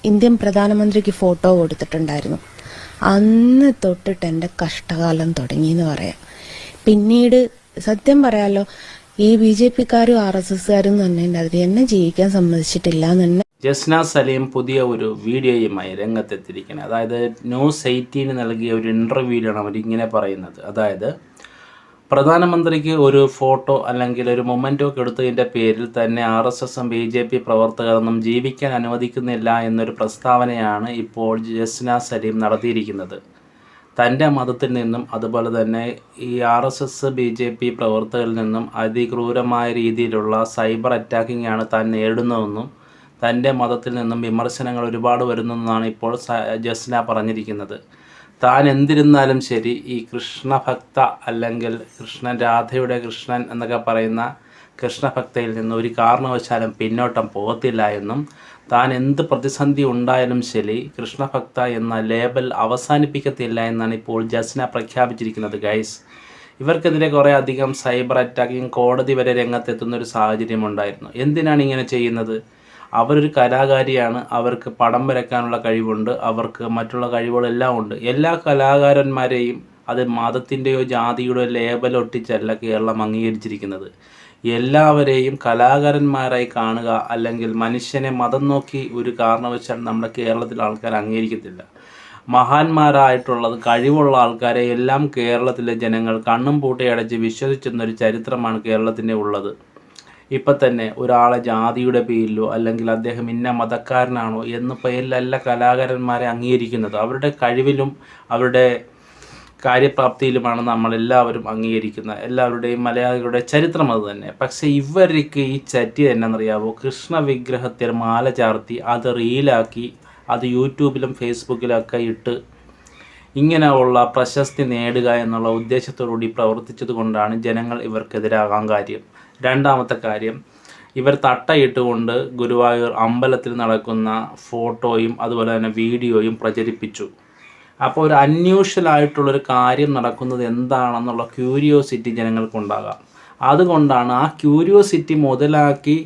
Indian പ്രധാനമന്ത്രിക്ക് photo കൊടുത്തിട്ടുണ്ടായിരുന്നു. അന്ന് തൊട്ടിട്ട് എൻ്റെ കഷ്ടകാലം തുടങ്ങി എന്ന് പറയാം. പിന്നീട് സത്യം പറയാലോ, ഈ BJP-ക്കാരും RSS-കാരും തന്നെ അതിൽ എന്നെ ജീവിക്കാൻ സമ്മതിച്ചിട്ടില്ല എന്ന് തന്നെ. ജസ്ന സലീം പുതിയ ഒരു വീഡിയോയുമായി രംഗത്തെത്തിയിരിക്കുന്നത്. അതായത് News 18 നൽകിയ ഒരു ഇൻ്റർവ്യൂവിലാണ് അവരിങ്ങനെ പറയുന്നത്. അതായത് പ്രധാനമന്ത്രിക്ക് ഒരു ഫോട്ടോ അല്ലെങ്കിൽ ഒരു മൊമെൻറ്റോ ഒക്കെ എടുത്തതിൻ്റെ പേരിൽ തന്നെ RSS-ഉം BJP പ്രവർത്തകരൊന്നും ജീവിക്കാൻ അനുവദിക്കുന്നില്ല എന്നൊരു പ്രസ്താവനയാണ് ഇപ്പോൾ ജസ്ന സലീം നടത്തിയിരിക്കുന്നത്. തൻ്റെ മതത്തിൽ നിന്നും അതുപോലെ തന്നെ ഈ RSS BJP പ്രവർത്തകരിൽ നിന്നും അതിക്രൂരമായ രീതിയിലുള്ള സൈബർ അറ്റാക്കിംഗ് ആണ് താൻ നേരിടുന്നതെന്നും തൻ്റെ മതത്തിൽ നിന്നും വിമർശനങ്ങൾ ഒരുപാട് വരുന്നെന്നാണ് ഇപ്പോൾ ജസ്ന പറഞ്ഞിരിക്കുന്നത്. താൻ എന്തിരുന്നാലും ശരി ഈ കൃഷ്ണഭക്ത അല്ലെങ്കിൽ രാധയുടെ കൃഷ്ണൻ എന്നൊക്കെ പറയുന്ന കൃഷ്ണഭക്തയിൽ നിന്ന് ഒരു കാരണവശാലും പിന്നോട്ടം പോകത്തില്ല എന്നും താൻ എന്ത് പ്രതിസന്ധി ഉണ്ടായാലും ശരി കൃഷ്ണഭക്ത എന്ന ലേബൽ അവസാനിപ്പിക്കത്തില്ല എന്നാണ് ഇപ്പോൾ ജസ്ന പ്രഖ്യാപിച്ചിരിക്കുന്നത്. ഗൈസ്, ഇവർക്കെതിരെ കുറേ അധികം സൈബർ അറ്റാക്കിങ് കോടതി വരെ രംഗത്തെത്തുന്ന ഒരു സാഹചര്യം ഉണ്ടായിരുന്നു. എന്തിനാണ് ഇങ്ങനെ ചെയ്യുന്നത്? അവരൊരു കലാകാരിയാണ്, അവർക്ക് പടം വരയ്ക്കാനുള്ള കഴിവുണ്ട്, അവർക്ക് മറ്റുള്ള കഴിവുകളെല്ലാം ഉണ്ട്. എല്ലാ കലാകാരന്മാരെയും അത് മതത്തിൻ്റെയോ ജാതിയുടെയോ ലേബൽ ഒട്ടിച്ചല്ല കേരളം അംഗീകരിച്ചിരിക്കുന്നത്. എല്ലാവരെയും കലാകാരന്മാരായി കാണുക അല്ലെങ്കിൽ മനുഷ്യനെ മതം നോക്കി ഒരു കാരണവശാൽ നമ്മുടെ കേരളത്തിലെ ആൾക്കാർ അംഗീകരിക്കത്തില്ല. മഹാന്മാരായിട്ടുള്ളത് കഴിവുള്ള ആൾക്കാരെ എല്ലാം കേരളത്തിലെ ജനങ്ങൾ കണ്ണും പൂട്ടയടച്ച് വിശ്വസിച്ചെന്നൊരു ചരിത്രമാണ് കേരളത്തിൻ്റെ ഉള്ളത്. ഇപ്പം തന്നെ ഒരാളെ ജാതിയുടെ പേരിലോ അല്ലെങ്കിൽ അദ്ദേഹം ഇന്ന മതക്കാരനാണോ എന്ന പേരിലല്ല കലാകാരന്മാരെ അംഗീകരിക്കുന്നത്. അവരുടെ കഴിവിലും അവരുടെ കാര്യപ്രാപ്തിയിലുമാണ് നമ്മളെല്ലാവരും അംഗീകരിക്കുന്നത്. എല്ലാവരുടെയും മലയാളികളുടെ ചരിത്രം അത് തന്നെ. പക്ഷേ ഇവർക്ക് ഈ ചറ്റി എന്നറിയാവോ, കൃഷ്ണ വിഗ്രഹത്തിൽ മാല ചാർത്തി അത് റീലാക്കി അത് യൂട്യൂബിലും ഫേസ്ബുക്കിലൊക്കെ ഇട്ട് ഇങ്ങനെയുള്ള പ്രശസ്തി നേടുക എന്നുള്ള ഉദ്ദേശത്തോടുകൂടി പ്രവർത്തിച്ചത് കൊണ്ടാണ് ജനങ്ങൾ ഇവർക്കെതിരാകാൻ കാര്യം. രണ്ടാമത്തെ കാര്യം, ഇവർ തട്ടയിട്ടുകൊണ്ട് ഗുരുവായൂർ അമ്പലത്തിൽ നടക്കുന്ന ഫോട്ടോയും അതുപോലെ തന്നെ വീഡിയോയും പ്രചരിപ്പിച്ചു. അപ്പോൾ ഒരു അൺയൂഷ്വലായിട്ടുള്ളൊരു കാര്യം നടക്കുന്നത് എന്താണെന്നുള്ള ക്യൂരിയോസിറ്റി ജനങ്ങൾക്കുണ്ടാകാം. അതുകൊണ്ടാണ് ആ ക്യൂരിയോസിറ്റി മുതലാക്കി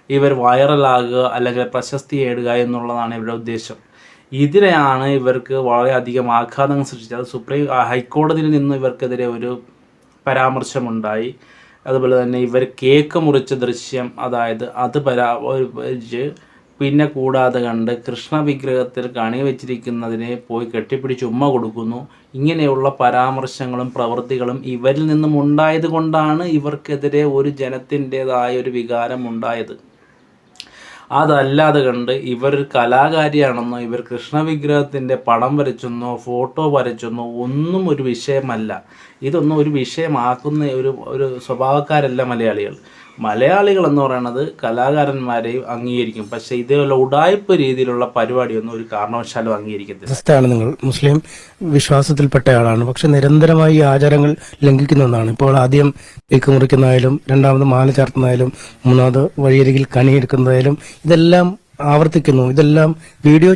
ഇവർ വൈറലാകുക അല്ലെങ്കിൽ പ്രശസ്തി നേടുക എന്നുള്ളതാണ് ഇവരുടെ ഉദ്ദേശം. ഇതിനെയാണ് ഇവർക്ക് വളരെയധികം ആഘാതങ്ങൾ സൃഷ്ടിച്ചത്. ഹൈക്കോടതിയിൽ നിന്ന് ഇവർക്കെതിരെ ഒരു പരാമർശമുണ്ടായി. അതുപോലെ തന്നെ ഇവർ കേക്ക് മുറിച്ച ദൃശ്യം, അതായത് അത് പരാമർശിച്ച് പിന്നെ കൂടാതെ കണ്ട് കൃഷ്ണ വിഗ്രഹത്തിൽ കണി വെച്ചിരിക്കുന്നതിനെ പോയി കെട്ടിപ്പിടിച്ച് ഉമ്മ കൊടുക്കുന്നു. ഇങ്ങനെയുള്ള പരാമർശങ്ങളും പ്രവൃത്തികളും ഇവരിൽ നിന്നും ഉണ്ടായത് കൊണ്ടാണ് ഇവർക്കെതിരെ ഒരു ജനത്തിൻ്റേതായ ഒരു വികാരം ഉണ്ടായത്. അതല്ലാതെ കണ്ട് ഇവർ കലാകാരിയാണെന്നോ ഇവർ കൃഷ്ണവിഗ്രഹത്തിൻ്റെ പടം വരച്ചെന്നോ ഫോട്ടോ വരച്ചെന്നോ ഒന്നും ഒരു വിഷയമല്ല. ഇതൊന്നും ഒരു വിഷയമാക്കുന്ന ഒരു സ്വഭാവക്കാരല്ല മലയാളികൾ. മലയാളികൾ എന്ന് പറയുന്നത് കലാകാരന്മാരെയും അംഗീകരിക്കും, പക്ഷേ ഇതേപോലെ ഉടായ്പ രീതിയിലുള്ള പരിപാടിയൊന്നും ഒരു കാരണവശാലും അംഗീകരിക്കത്തില്ല. നിങ്ങൾ മുസ്ലിം വിശ്വാസത്തിൽപ്പെട്ട ആളാണ്, പക്ഷെ നിരന്തരമായി ഈ ആചാരങ്ങൾ ലംഘിക്കുന്ന ഒന്നാണ്. ഇപ്പോൾ ആദ്യം കേക്ക് മുറിക്കുന്നതായാലും രണ്ടാമത് മാല ചാർത്തുന്നതായാലും മൂന്നാമത് വഴിയരികിൽ കണിയെടുക്കുന്നതായാലും ഇതെല്ലാം ആവർത്തിക്കുന്നു. ഇതെല്ലാം വീഡിയോ